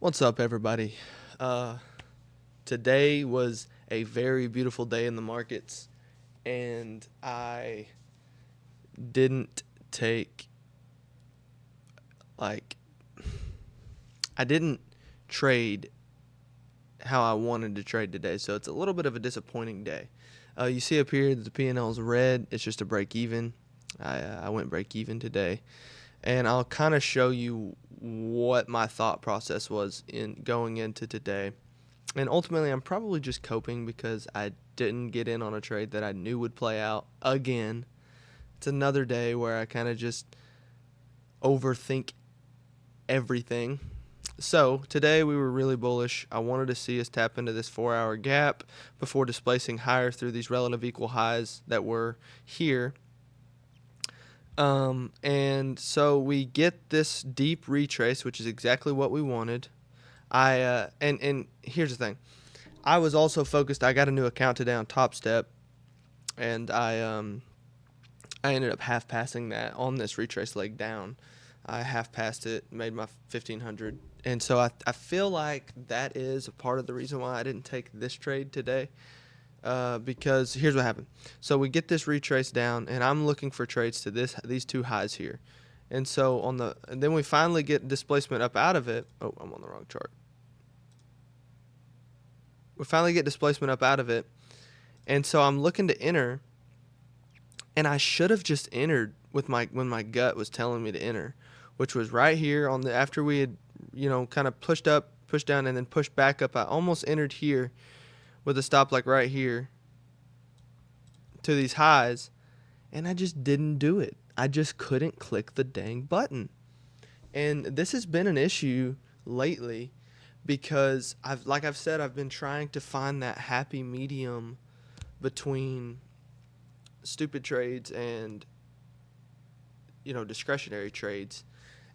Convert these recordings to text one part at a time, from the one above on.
What's up, everybody? Uh, Today was a very beautiful day in the markets, and didn't take, like, I didn't trade how I wanted to trade today, so it's a little bit of a disappointing day. You see up here that the P&L is red, it's just a break even. I went break even today, and I'll kind of show you what my thought process was in going into today. And ultimately, I'm probably just coping because I didn't get in on a trade that I knew would play out again. It's another day where I kind of just overthink everything. So, today we were really bullish. I wanted to see us tap into this 4 hour gap before displacing higher through these relative equal highs that were here. And so we get this deep retrace, which is exactly what we wanted. And here's the thing. I was also focused. I got a new account today on Top Step, and I ended up half passing that on this retrace leg down. I half passed it, made my 1500, and so I feel like that is a part of the reason why I didn't take this trade today. Because here's what happened. So we get this retrace down, and I'm looking for trades to these two highs here, and so and then we finally get displacement up out of it. Oh, I'm on the wrong chart. We finally get displacement up out of it, and so I'm looking to enter, and I should have just entered with when my gut was telling me to enter, which was right here on the after we had kind of pushed up, pushed down, and then pushed back up. I almost entered here with a stop like right here to these highs, and I just didn't do it. I just couldn't click the dang button, and this has been an issue lately because I've said, I've been trying to find that happy medium between stupid trades and discretionary trades.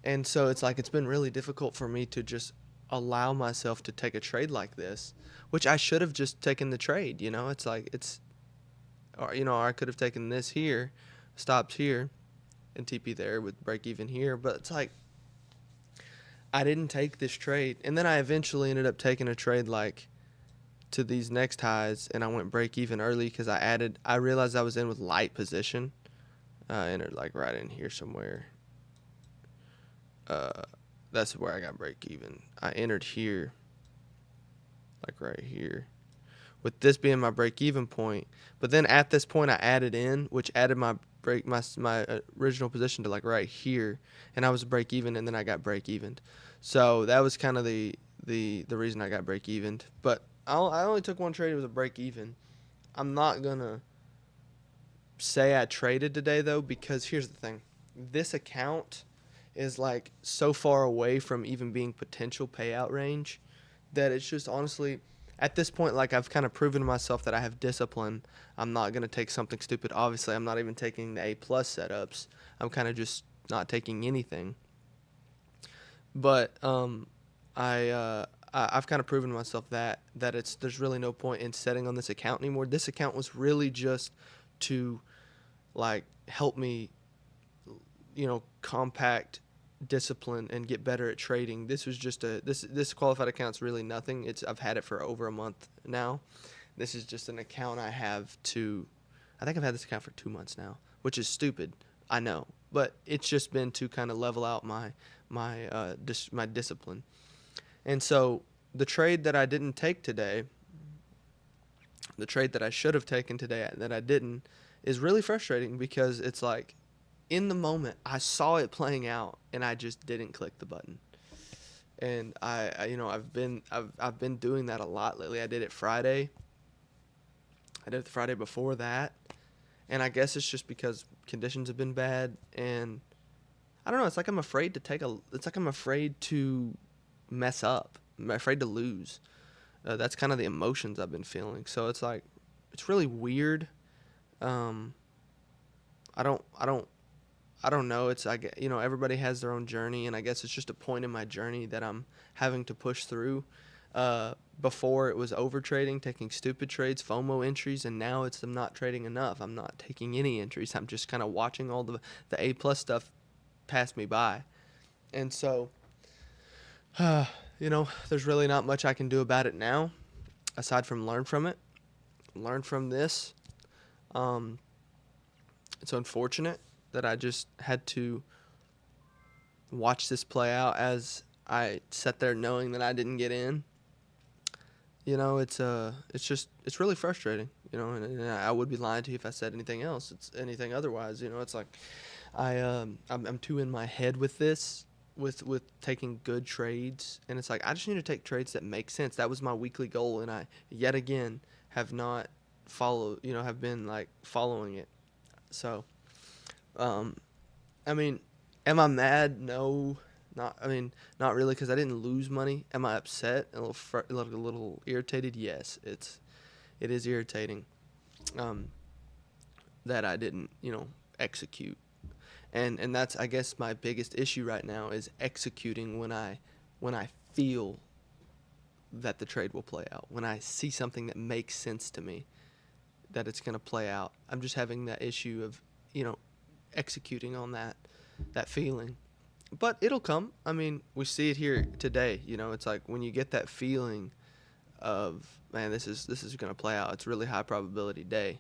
And so it's like it's been really difficult for me to just allow myself to take a trade like this, which I should have just taken the trade. It's like or I could have taken this here, stopped here, and TP there with break even here. But it's like I didn't take this trade, and then I eventually ended up taking a trade like to these next highs, and I went break even early because I realized I was in with light position. I entered like right in here somewhere. Uh, that's where I got break even. I entered here, like right here, with this being my break even point. But then at this point, I added in, which added my original position to like right here, and I was break even, and then I got break evened. So that was kind of the reason I got break evened. But I only took one trade. It was a break even. I'm not gonna say I traded today though, because here's the thing. This account is like so far away from even being potential payout range that it's just honestly at this point, like, I've kind of proven to myself that I have discipline. I'm not going to take something stupid. Obviously, I'm not even taking the A plus setups. I'm kind of just not taking anything. But I've kind of proven to myself that there's really no point in setting on this account anymore. This account was really just to like help me, compact discipline and get better at trading. This was just this qualified account's really nothing. I've had it for over a month now. This is just an account I think I've had this account for 2 months now, which is stupid. I know, but it's just been to kind of level out my discipline. And so the trade that I didn't take today, the trade that I should have taken today that I didn't, is really frustrating because it's like in the moment I saw it playing out and I just didn't click the button. And I've been doing that a lot lately. I did it Friday. I did it the Friday before that. And I guess it's just because conditions have been bad, and I don't know, it's like I'm afraid to mess up. I'm afraid to lose. That's kind of the emotions I've been feeling. So it's like it's really weird. Um I don't I don't I don't know. It's everybody has their own journey, and I guess it's just a point in my journey that I'm having to push through. Before it was over trading, taking stupid trades, FOMO entries, and now I'm not trading enough. I'm not taking any entries. I'm just kind of watching all the A plus stuff pass me by, and so there's really not much I can do about it now, aside from learn from it, learn from this. Um, it's unfortunate that I just had to watch this play out as I sat there knowing that I didn't get in. It's really frustrating. And I would be lying to you if I said anything else. It's anything otherwise. It's like I'm too in my head with this, with taking good trades, and it's like I just need to take trades that make sense. That was my weekly goal, and I yet again have not have been like following it. So, um, I mean, am I mad? No, not. I mean, not really, because I didn't lose money. Am I upset? A little irritated? Yes, it is irritating, um, that I didn't execute, and that's, I guess, my biggest issue right now is executing when I feel that the trade will play out, when I see something that makes sense to me that it's going to play out. I'm just having that issue of executing on that feeling. But it'll come. I mean, we see it here today. It's like when you get that feeling of, man, this is going to play out. It's a really high probability day,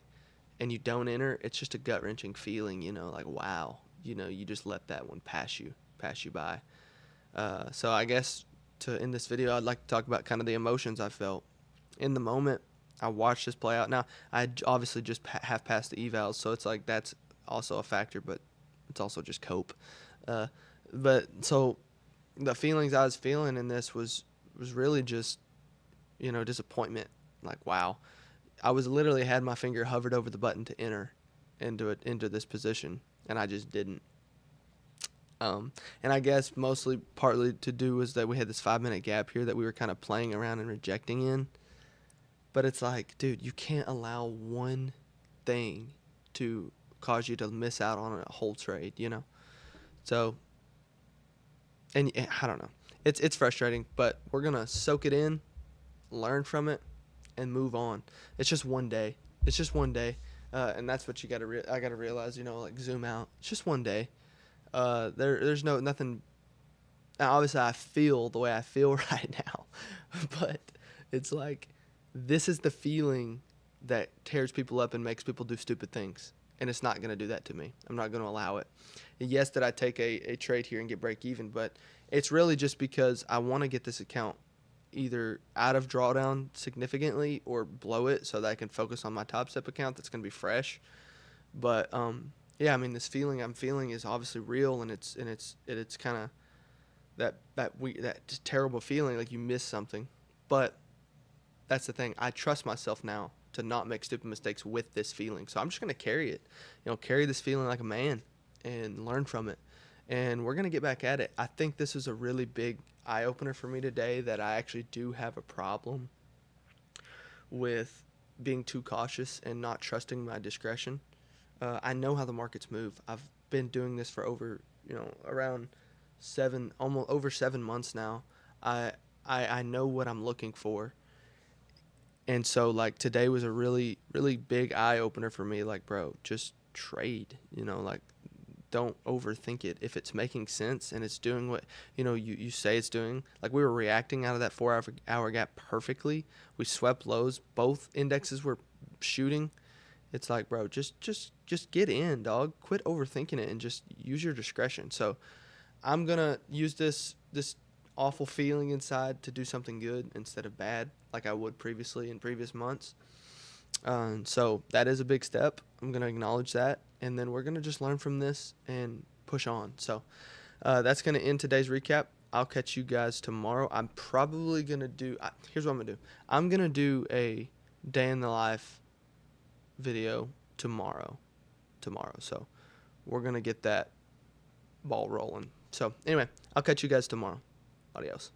and you don't enter. It's just a gut wrenching feeling. Like, wow. You just let that one pass you by. So I guess to end this video, I'd like to talk about kind of the emotions I felt in the moment. I watched this play out. Now, I obviously just have passed the evals, so it's like that's also a factor, but it's also just cope. But so the feelings I was feeling in this was really just disappointment. Like, wow, I was literally had my finger hovered over the button to enter into this position, and I just didn't. And I guess mostly partly to do was that we had this 5-minute gap here that we were kind of playing around and rejecting in. But it's like, dude, you can't allow one thing to cause you to miss out on a whole trade, So, and I don't know. It's frustrating, but we're going to soak it in, learn from it, and move on. It's just one day. It's just one day. And that's what I got to realize, like zoom out. It's just one day. There's nothing. Now, obviously, I feel the way I feel right now, but it's like this is the feeling that tears people up and makes people do stupid things, and it's not going to do that to me. I'm not going to allow it. Yes, did I take a trade here and get break even, but it's really just because I want to get this account either out of drawdown significantly or blow it so that I can focus on my Top Step account that's going to be fresh. But yeah, I mean, this feeling I'm feeling is obviously real, and it's kind of that just terrible feeling like you miss something. But that's the thing. I trust myself now to not make stupid mistakes with this feeling. So I'm just gonna carry it, carry this feeling like a man, and learn from it. And we're gonna get back at it. I think this is a really big eye opener for me today that I actually do have a problem with being too cautious and not trusting my discretion. I know how the markets move. I've been doing this for over, around almost over 7 months now. I know what I'm looking for. And so, like, today was a really, really big eye opener for me. Like, bro, just trade, like, don't overthink it. If it's making sense and it's doing what, you say it's doing, like, we were reacting out of that 4 hour gap perfectly. We swept lows. Both indexes were shooting. It's like, bro, just get in, dog. Quit overthinking it and just use your discretion. So I'm going to use this awful feeling inside to do something good instead of bad, like I would previously in previous months. So that is a big step. I'm going to acknowledge that. And then we're going to just learn from this and push on. So that's going to end today's recap. I'll catch you guys tomorrow. I'm probably going to do, here's what I'm going to do. I'm going to do a day in the life video tomorrow. So we're going to get that ball rolling. So anyway, I'll catch you guys tomorrow. Adios.